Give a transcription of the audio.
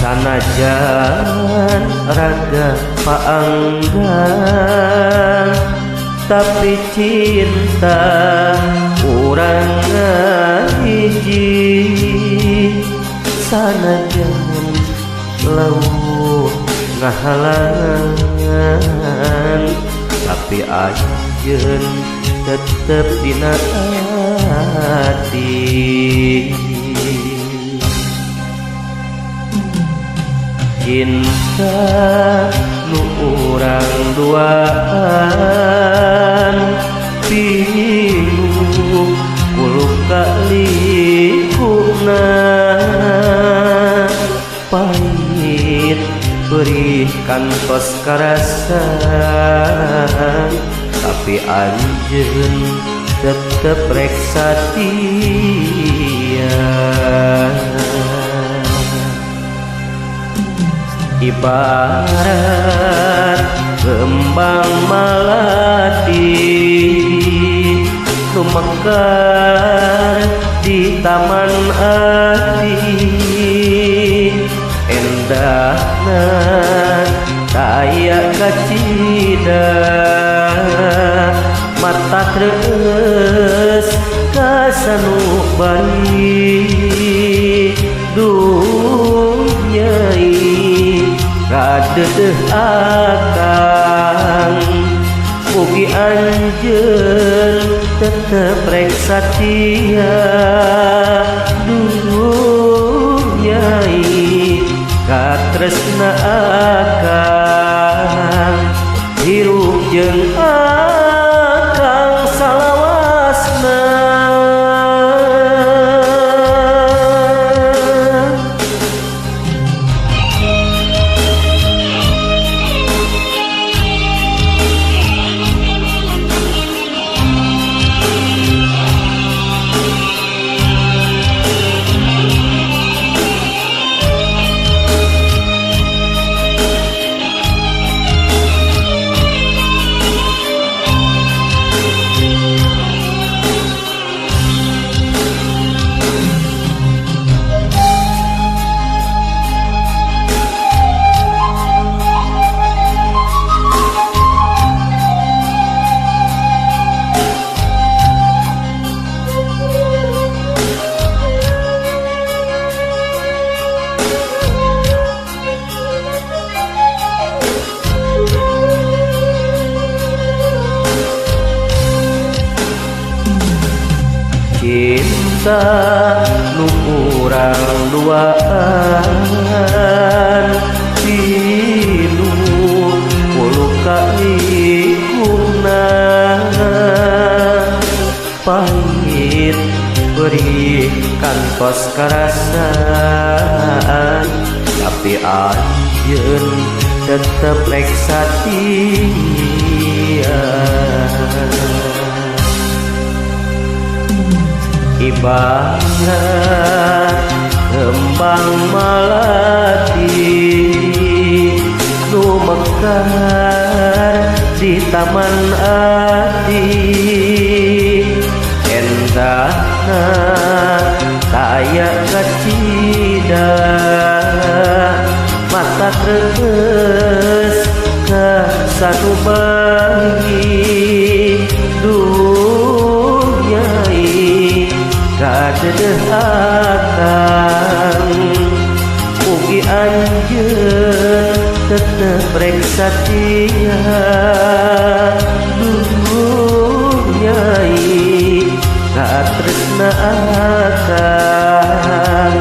Sanajan raga paanggan, tapi cinta urang hiji. Sanajan laut ngahalangan, tapi ajeun tetep dina hati. Cinta nu urang duaan pilu kuluk kalikuna, pahit berikan tos karasan, tapi anjeun tetep rek satia. Ibarat kembang malati nu mekar di taman hati, endahna taya kacida mata terus kasanubari dunyai kadeuh akang. Mugi anjeun tetep rek satia dunyai katresna akang, hirup jeung akang salawasna. Cinta nu urang duaan pilu kuluk kalikuna, pahit berikan tos karasan, tapi anjeun tetep rek satia. Ibarat kembang malati nu mekar di taman hati, endahna taya kacida mata terus kasanubari dunyai kadeuh akang. Mugi anjeun tetep rek satia dunyai katresna akang,